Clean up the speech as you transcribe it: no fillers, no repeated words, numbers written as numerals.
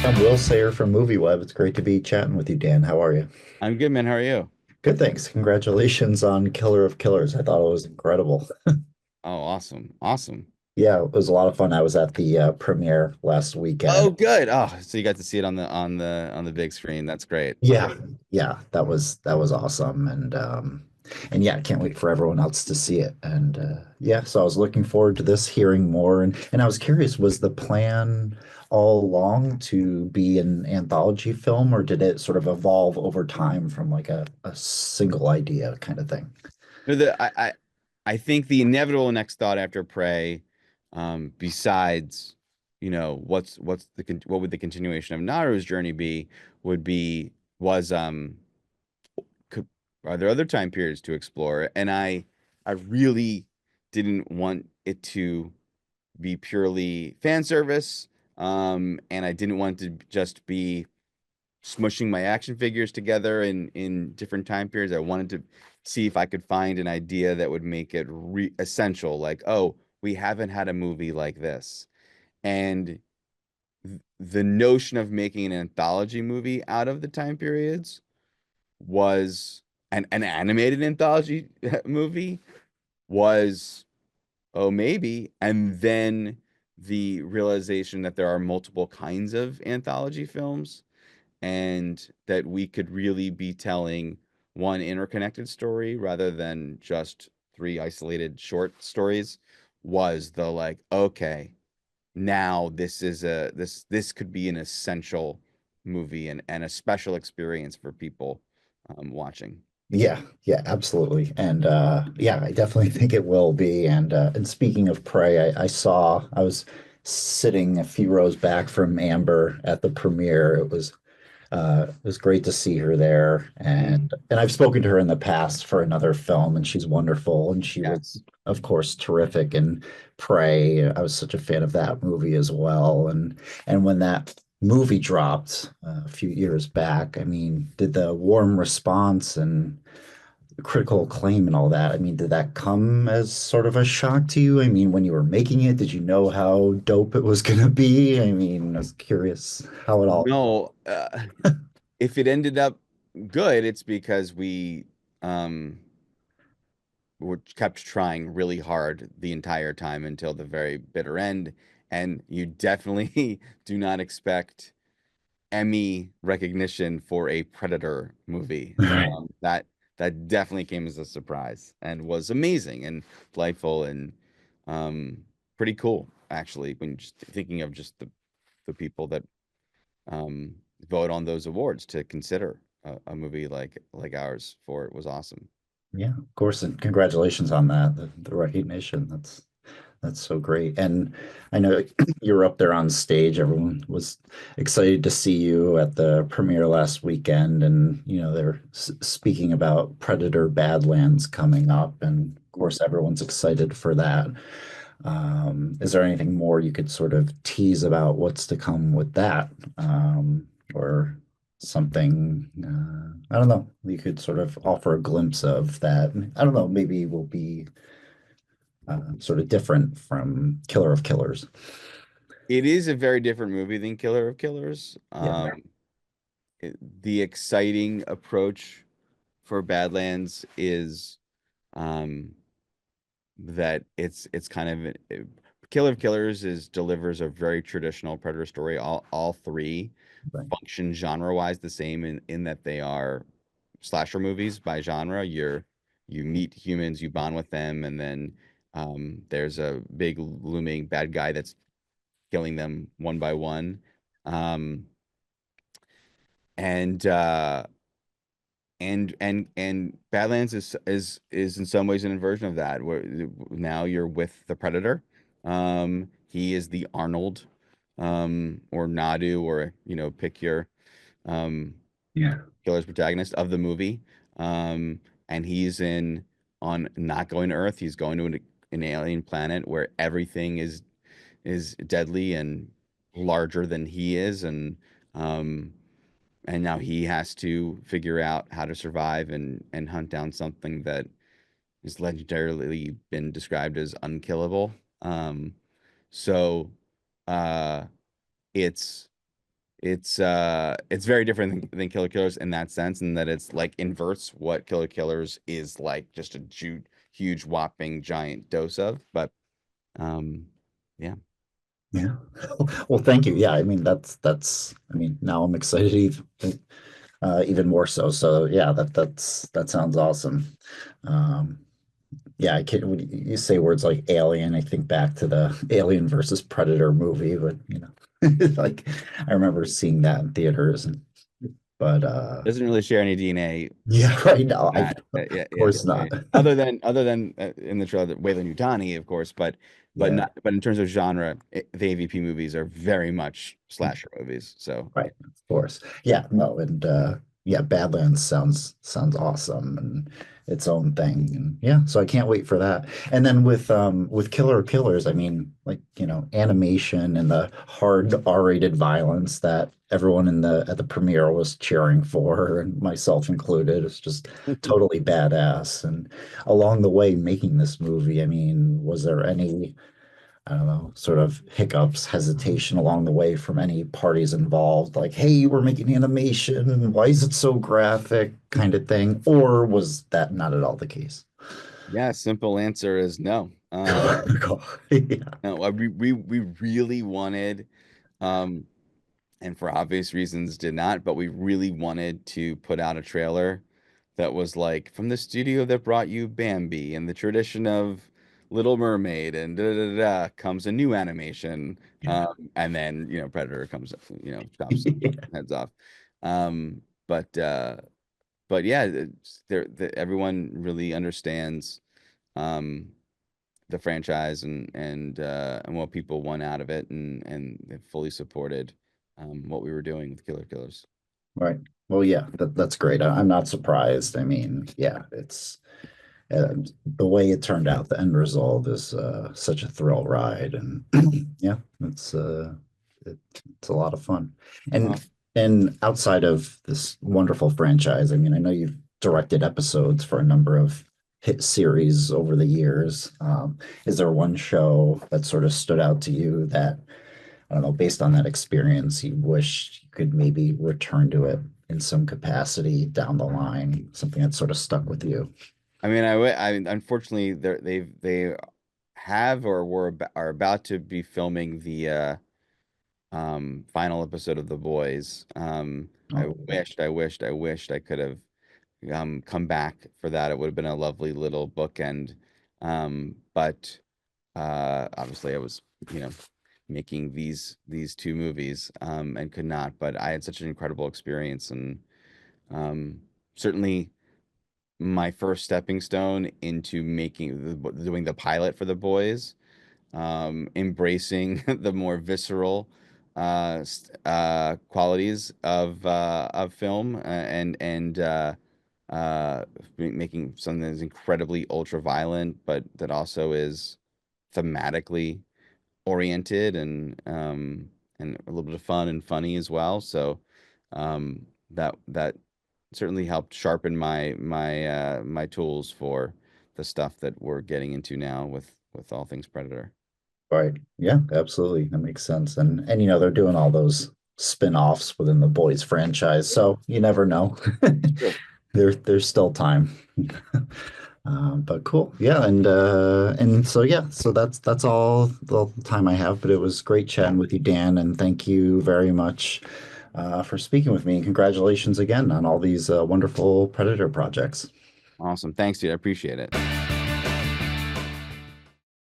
I'm Will Sayre from MovieWeb. It's great to be chatting with you, Dan. How are you? I'm good, man. How are you? Good, thanks. Congratulations on Killer of Killers. I thought it was incredible. Oh, awesome. Awesome. Yeah, it was a lot of fun. I was at the premiere last weekend. Oh, good. Oh, so you got to see it on the big screen. That's great. Yeah, yeah, that was awesome, and yeah, I can't wait for everyone else to see it. And yeah, so I was looking forward to this, hearing more, and I was curious, was the plan all along to be an anthology film, or did it sort of evolve over time from like a single idea kind of thing? No, I think the inevitable next thought after Prey, besides, what would the continuation of Naru's journey be, would be was could, are there other time periods to explore? And I really didn't want it to be purely fan service. And I didn't want it to just be smushing my action figures together in different time periods. I wanted to see if I could find an idea that would make it re essential. Like, oh, we haven't had a movie like this. And the notion of making an anthology movie out of the time periods was an animated anthology movie was, oh, maybe. And then the realization that there are multiple kinds of anthology films and that we could really be telling one interconnected story rather than just three isolated short stories was the like, okay, now this could be an essential movie and a special experience for people watching. Yeah, yeah, absolutely. And yeah, I definitely think it will be. And speaking of Prey, I was sitting a few rows back from Amber at the premiere. It was great to see her there. Mm, And I've spoken to her in the past for another film, and she's wonderful. And she was, yes. of course, terrific in Prey. I was such a fan of that movie as well. And when that movie dropped a few years back, I mean, did the warm response and critical acclaim and all that, I mean, did that come as sort of a shock to you? I mean, when you were making it, did you know how dope it was going to be? I mean, I was curious how it all. No, if it ended up good, it's because um we kept trying really hard the entire time until the very bitter end. And you definitely do not expect Emmy recognition for a Predator movie. Right. That definitely came as a surprise and was amazing and delightful and um, pretty cool, actually, when just thinking of just the people that um, vote on those awards to consider a movie like ours for it was awesome. Yeah, of course, and congratulations on that, the recognition. That's so great. And I know you were up there on stage. Everyone was excited to see you at the premiere last weekend, and they're speaking about Predator Badlands coming up, and of course, everyone's excited for that. Is there anything more you could sort of tease about what's to come with that? Or something, I don't know, you could sort of offer a glimpse of that. I don't know, maybe will be sort of different from Killer of Killers. It is a very different movie than Killer of Killers. Yeah. The exciting approach for Badlands is um, that it's kind of Killer of Killers is delivers a very traditional Predator story. All three Right. function genre-wise the same in that they are slasher movies by genre. You meet humans, you bond with them, and then there's a big looming bad guy that's killing them one by one. Um, and and Badlands is in some ways an inversion of that, where now you're with the Predator. He is the Arnold, or Nadu, or pick your um, Yeah. killer's protagonist of the movie. And he's in on not going to Earth. He's going to an alien planet where everything is deadly and larger than he is, um, and now he has to figure out how to survive and hunt down something that is legendarily been described as unkillable. So uh, it's it's very different than Killer Killers in that sense, and that it's like inverts what Killer Killers is like, just a huge whopping giant dose of. But um, yeah. Yeah. Well, thank you. Yeah, I mean that's I mean now I'm excited even more so. So yeah, that sounds awesome. Um, yeah, I can when you say words like alien, I think back to the Alien versus Predator movie, but like I remember seeing that in theaters and but Doesn't really share any DNA yeah, right now I that. of Yeah, yeah. course not. Other than in the trailer, Wayland Yutani, of course, but Yeah, not. But in terms of genre, the AVP movies are very much slasher movies. So right, of course. Yeah, no, and yeah, Badlands sounds awesome and its own thing. And yeah, so I can't wait for that. And then with Killer Killers, I mean, like, animation and the hard R-rated violence that everyone in the at the premiere was cheering for, and myself included, it's just totally badass. And along the way making this movie, I mean, was there any I don't know, sort of hiccups, hesitation along the way from any parties involved, like, hey, we're making animation, why is it so graphic, kind of thing? Or was that not at all the case? yeah, simple answer is no. Yeah. No, we really wanted, um, and for obvious reasons did not, but we really wanted to put out a trailer that was like, from the studio that brought you Bambi and the tradition of Little Mermaid and da da da da comes a new animation. Yeah. And then, Predator comes, chops heads off. Um, but yeah, everyone really understands um the franchise and what people want out of it, and they fully supported what we were doing with Killer Killers. Right. Well, yeah, that's great. I'm not surprised. I mean, yeah, it's the way it turned out. The end result is such a thrill ride, and yeah, it, it's a lot of fun. Uh, And outside of this wonderful franchise, I mean, I know you've directed episodes for a number of hit series over the years. Is there one show that sort of stood out to you that, I don't know, based on that experience, you wish you could maybe return to it in some capacity down the line, something that sort of stuck with you? I mean, I unfortunately they have or are about to be filming the final episode of The Boys. I Oh, wished I could have come back for that. It would have been a lovely little bookend. But obviously I was, you know, making these two movies and could not. But I had such an incredible experience, and um, certainly my first stepping stone into doing the pilot for The Boys, embracing the more visceral qualities of film, making something that's incredibly ultra violent, but that also is thematically oriented, and a little bit of fun and funny as well. So that certainly helped sharpen my tools for the stuff that we're getting into now with all things Predator. right. Yeah, absolutely. That makes sense. And they're doing all those spin-offs within the Boys franchise, so you never know. True. There's still time. But cool. Yeah, and so yeah, so that's all the time I have, but it was great chatting with you, Dan, and thank you very much for speaking with me. And congratulations again on all these wonderful Predator projects. Awesome. Thanks, dude. I appreciate it.